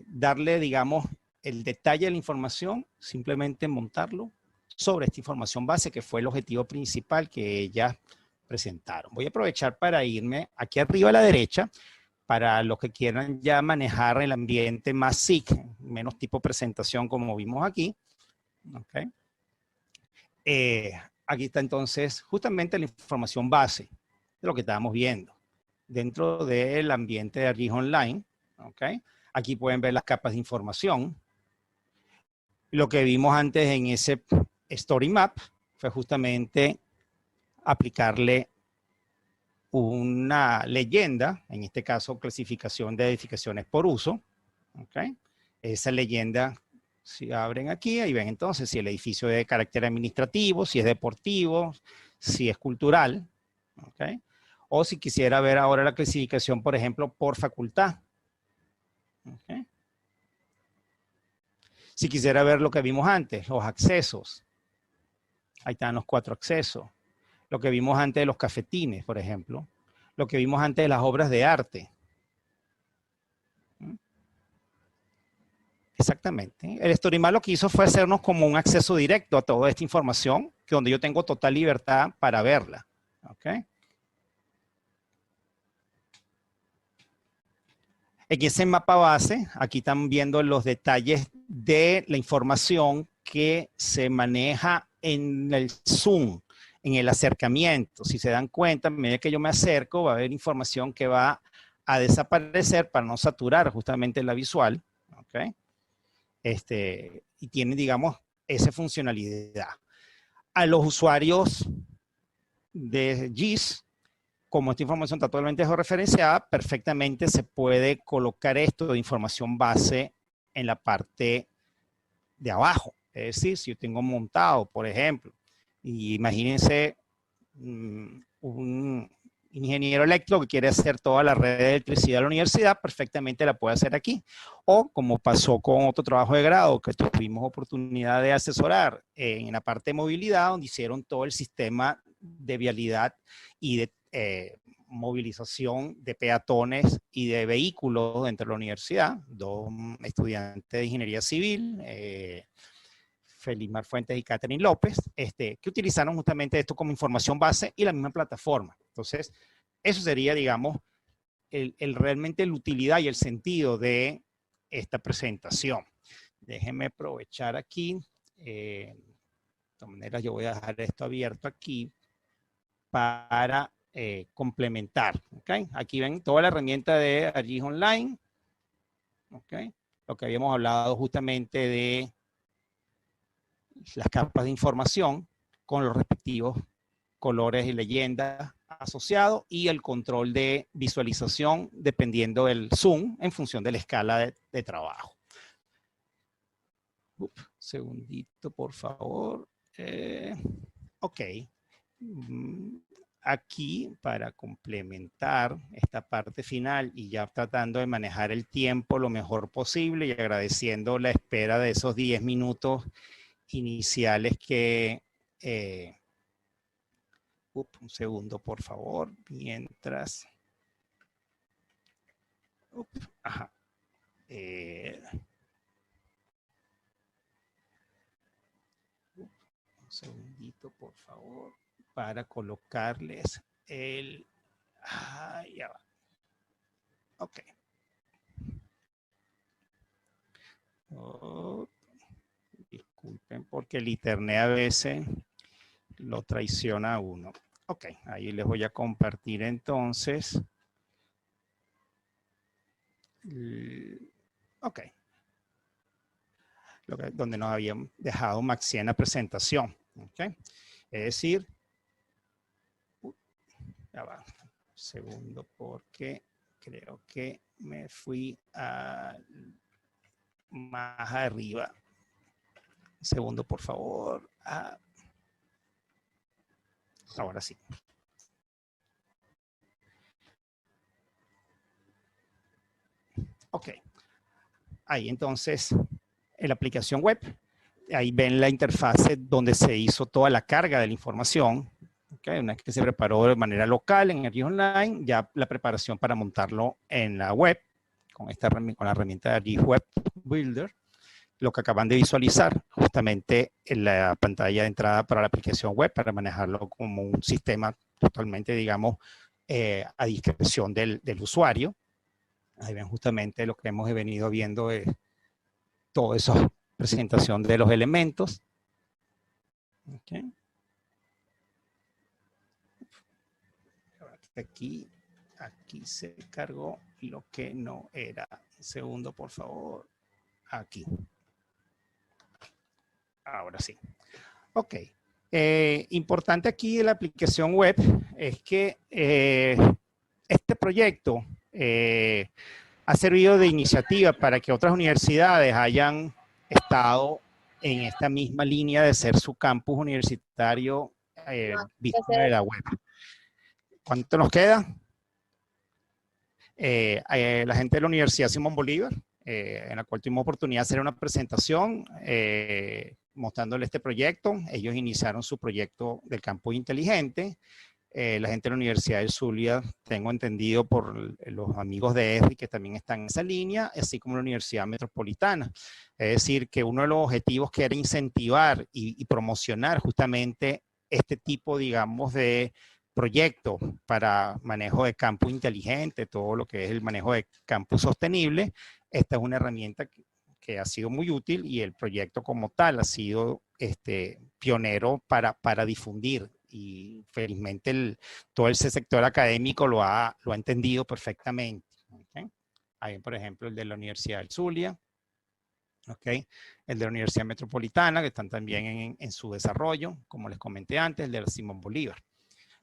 darle, digamos, el detalle de la información, simplemente montarlo sobre esta información base, que fue el objetivo principal que ellas presentaron. Voy a aprovechar para irme aquí arriba a la derecha, para los que quieran ya manejar el ambiente más SIC, menos tipo presentación como vimos aquí. Okay. Aquí está entonces justamente la información base de lo que estábamos viendo dentro del ambiente de ArcGIS Online. Okay. Aquí pueden ver las capas de información. Lo que vimos antes en ese Story Map fue justamente aplicarle una leyenda, en este caso clasificación de edificaciones por uso. Okay. Esa leyenda, si abren aquí, ahí ven entonces si el edificio es de carácter administrativo, si es deportivo, si es cultural. Okay. O si quisiera ver ahora la clasificación, por ejemplo, por facultad. Okay. Si quisiera ver lo que vimos antes, los accesos. Ahí están los 4 accesos. Lo que vimos antes de los cafetines, por ejemplo. Lo que vimos antes de las obras de arte. Exactamente. El StoryMap lo que hizo fue hacernos como un acceso directo a toda esta información, que donde yo tengo total libertad para verla. ¿Okay? En ese mapa base, aquí están viendo los detalles de la información que se maneja en el zoom, en el acercamiento. Si se dan cuenta, a medida que yo me acerco, va a haber información que va a desaparecer para no saturar justamente la visual. ¿Okay? Y tiene, digamos, esa funcionalidad. A los usuarios de GIS, como esta información está totalmente georreferenciada, perfectamente se puede colocar esto de información base en la parte de abajo. Es decir, si yo tengo montado, por ejemplo, y imagínense un ingeniero eléctrico que quiere hacer toda la red de electricidad de la universidad, perfectamente la puede hacer aquí. O como pasó con otro trabajo de grado que tuvimos oportunidad de asesorar en la parte de movilidad, donde hicieron todo el sistema de vialidad y de movilización de peatones y de vehículos dentro de la universidad. 2 estudiantes de ingeniería civil, Felimar Fuentes y Catherine López, que utilizaron justamente esto como información base y la misma plataforma. Entonces, eso sería, digamos, realmente la utilidad y el sentido de esta presentación. Déjenme aprovechar aquí. De todas maneras, yo voy a dejar esto abierto aquí para complementar. ¿Okay? Aquí ven toda la herramienta de ArcGIS Online. ¿Okay? Lo que habíamos hablado justamente de las capas de información con los respectivos colores y leyendas asociados y el control de visualización dependiendo del zoom en función de la escala de trabajo. Segundito, por favor. Ok. Aquí, para complementar esta parte final y ya tratando de manejar el tiempo lo mejor posible y agradeciendo la espera de esos 10 minutos iniciales que... un segundo, por favor, mientras... Ajá. Un segundito, por favor, para colocarles el... ya va. Ok. Oh, disculpen porque el internet a veces lo traiciona a uno. Ok, ahí les voy a compartir entonces. Ok. Donde nos habían dejado Maxi en la presentación. Okay. Es decir, ya va, un segundo porque creo que me fui más arriba. Un segundo, por favor. Ahora sí. Ok. Ahí entonces, en la aplicación web, ahí ven la interfase donde se hizo toda la carga de la información. Okay. Una vez que se preparó de manera local en ArcGIS Online, ya la preparación para montarlo en la web, con la herramienta de ArcGIS Web Builder, lo que acaban de visualizar justamente en la pantalla de entrada para la aplicación web, para manejarlo como un sistema totalmente, digamos, a discreción del usuario. Ahí ven justamente lo que hemos venido viendo, toda esa presentación de los elementos. Okay. Aquí se cargó lo que no era. Un segundo, por favor. Aquí. Ahora sí. Ok. Importante aquí de la aplicación web es que este proyecto ha servido de iniciativa para que otras universidades hayan estado en esta misma línea de ser su campus universitario visto de la web. ¿Cuánto nos queda? La gente de la Universidad Simón Bolívar, en la cual tuvimos oportunidad de hacer una presentación mostrándole este proyecto. Ellos iniciaron su proyecto del campus inteligente. La gente de la Universidad del Zulia, tengo entendido por los amigos de ESRI que también están en esa línea, así como la Universidad Metropolitana. Es decir, que uno de los objetivos que era incentivar y promocionar justamente este tipo, digamos, de proyectos para manejo de campus inteligente, todo lo que es el manejo de campus sostenible. Esta es una herramienta que ha sido muy útil y el proyecto como tal ha sido pionero para difundir, y felizmente todo ese sector académico lo ha entendido perfectamente. ¿Okay? Hay, por ejemplo, el de la Universidad del Zulia, ¿okay? El de la Universidad Metropolitana, que están también en su desarrollo, como les comenté antes, el de la Simón Bolívar.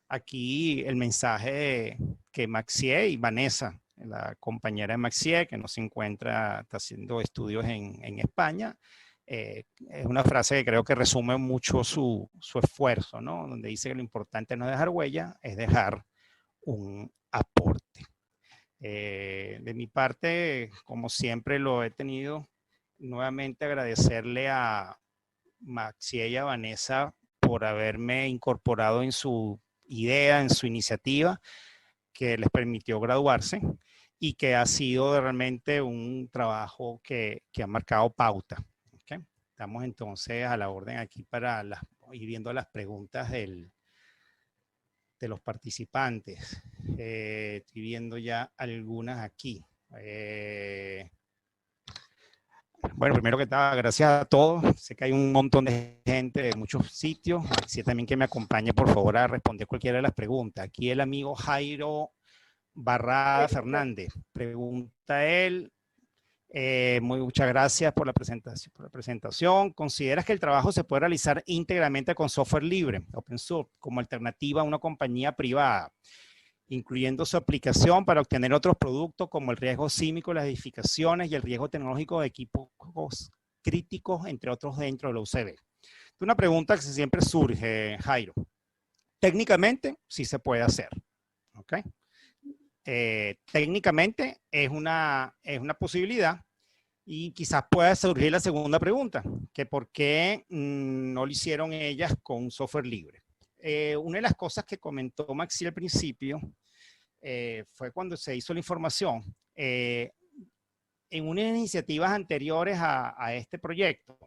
Aquí el mensaje que Maxie y Vanessa, la compañera de Maxie, que no se encuentra, está haciendo estudios en España, es una frase que creo que resume mucho su esfuerzo, ¿no? Donde dice que lo importante no es dejar huella, es dejar un aporte. De mi parte, como siempre lo he tenido, nuevamente agradecerle a Maxie y a Vanessa por haberme incorporado en su idea, en su iniciativa, que les permitió graduarse y que ha sido realmente un trabajo que ha marcado pauta. ¿Okay? Estamos entonces a la orden aquí para ir viendo las preguntas de los participantes. Estoy viendo ya algunas aquí. Bueno, primero que nada, gracias a todos. Sé que hay un montón de gente de muchos sitios. Así también que me acompañe, por favor, a responder cualquiera de las preguntas. Aquí el amigo Jairo Barrada Fernández. Pregunta él. Muchas gracias por la presentación. ¿Consideras que el trabajo se puede realizar íntegramente con software libre, open source, como alternativa a una compañía privada, incluyendo su aplicación para obtener otros productos como el riesgo sísmico, las edificaciones y el riesgo tecnológico de equipos críticos, entre otros, dentro de la UCB? Es una pregunta que siempre surge, Jairo. Técnicamente, sí se puede hacer. ¿Okay? Técnicamente es una posibilidad, y quizás pueda surgir la segunda pregunta, que por qué no lo hicieron ellas con software libre. Una de las cosas que comentó Maxi al principio fue cuando se hizo la información. En unas iniciativas anteriores a este proyecto,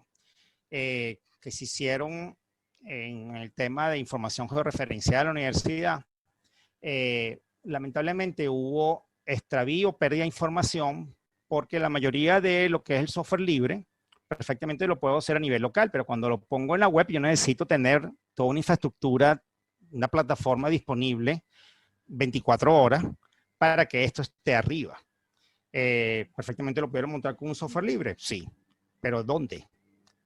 que se hicieron en el tema de información georreferencial de la universidad, lamentablemente hubo extravío, pérdida de información, porque la mayoría de lo que es el software libre, perfectamente lo puedo hacer a nivel local, pero cuando lo pongo en la web, yo necesito tener toda una infraestructura, una plataforma disponible 24 horas para que esto esté arriba. Perfectamente lo puedo montar con un software libre, sí, pero ¿dónde?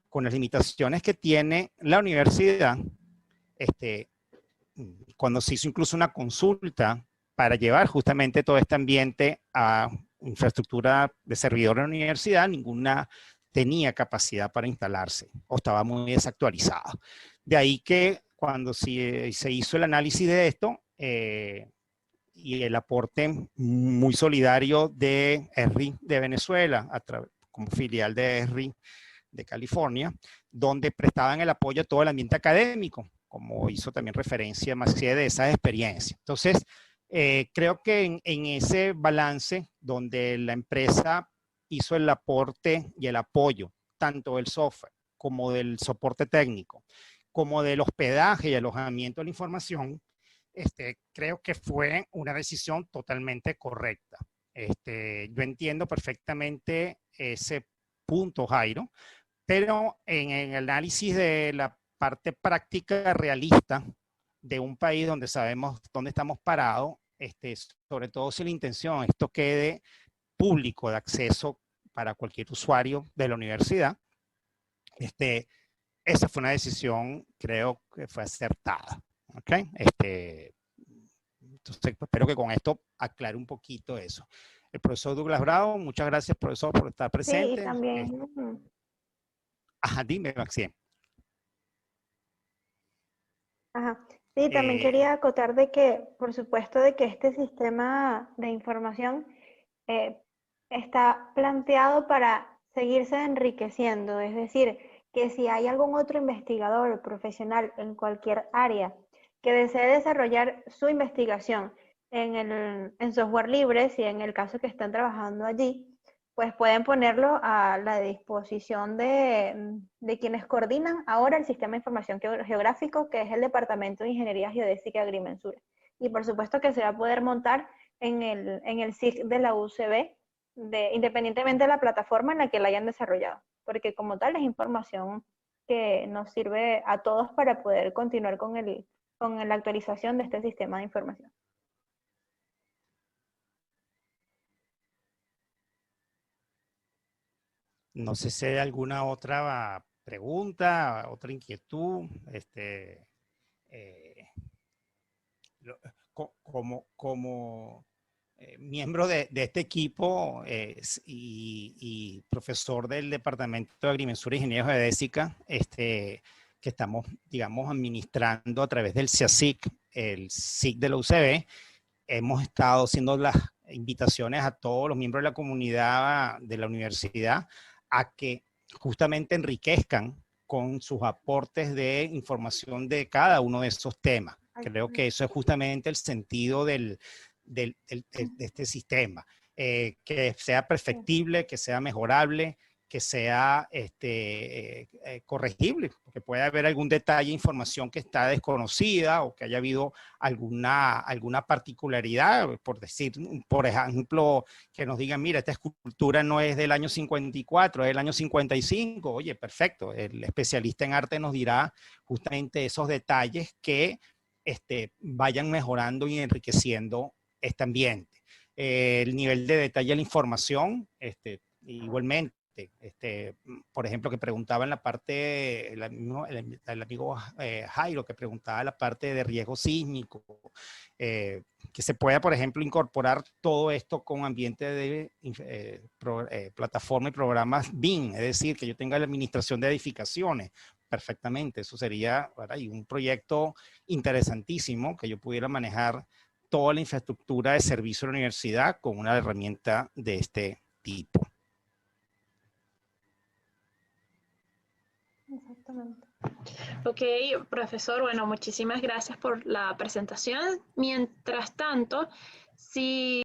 Con las limitaciones que tiene la universidad, cuando se hizo incluso una consulta para llevar justamente todo este ambiente a infraestructura de servidor de la universidad, ninguna tenía capacidad para instalarse o estaba muy desactualizada. De ahí que cuando se hizo el análisis de esto y el aporte muy solidario de ESRI de Venezuela, como filial de ESRI de California, donde prestaban el apoyo a todo el ambiente académico, como hizo también referencia Maxi de esas experiencias. Entonces, creo que en ese balance donde la empresa hizo el aporte y el apoyo, tanto del software como del soporte técnico, como del hospedaje y alojamiento de la información, creo que fue una decisión totalmente correcta. Yo entiendo perfectamente ese punto, Jairo, pero en el análisis de la parte práctica realista de un país donde sabemos dónde estamos parados, sobre todo si la intención esto quede público de acceso para cualquier usuario de la universidad, esa fue una decisión, creo que fue acertada. ¿Okay? Entonces, espero que con esto aclare un poquito eso. El profesor Douglas Bravo, muchas gracias, profesor, por estar presente. Sí, y también... Ajá, dime, Maxi. Ajá. Sí, también quería acotar de que, por supuesto, de que este sistema de información eh, está planteado para seguirse enriqueciendo. Es decir, que si hay algún otro investigador o profesional en cualquier área que desee desarrollar su investigación en software libre, si en el caso que están trabajando allí, pues pueden ponerlo a la disposición de quienes coordinan ahora el Sistema de Información Geográfico, que es el Departamento de Ingeniería Geodésica y Agrimensura. Y por supuesto que se va a poder montar en el SIG de la UCB, independientemente de la plataforma en la que la hayan desarrollado, porque como tal es información que nos sirve a todos para poder continuar con la actualización de este sistema de información. No sé si hay alguna otra pregunta, otra inquietud. Como miembro de este equipo y profesor del Departamento de Agrimensura e Ingeniería Geodésica, que estamos, digamos, administrando a través del CIASIC, el SIC de la UCB, hemos estado haciendo las invitaciones a todos los miembros de la comunidad de la universidad a que justamente enriquezcan con sus aportes de información de cada uno de esos temas. Creo que eso es justamente el sentido de este sistema, que sea perfectible, que sea mejorable, que sea corregible, porque puede haber algún detalle, información que está desconocida o que haya habido alguna particularidad, por decir, por ejemplo, que nos digan, mira, esta escultura no es del año 54, es del año 55. Oye, perfecto, el especialista en arte nos dirá justamente esos detalles que vayan mejorando y enriqueciendo este ambiente. El nivel de detalle de la información, igualmente. Por ejemplo, que preguntaba en la parte, el amigo Jairo, que preguntaba la parte de riesgo sísmico, que se pueda, por ejemplo, incorporar todo esto con ambiente de plataforma y programas BIM, es decir, que yo tenga la administración de edificaciones, perfectamente. Eso sería, ¿verdad?, y un proyecto interesantísimo que yo pudiera manejar toda la infraestructura de servicio de la universidad con una herramienta de este tipo. Exactamente. Ok, profesor, bueno, muchísimas gracias por la presentación. Mientras tanto, si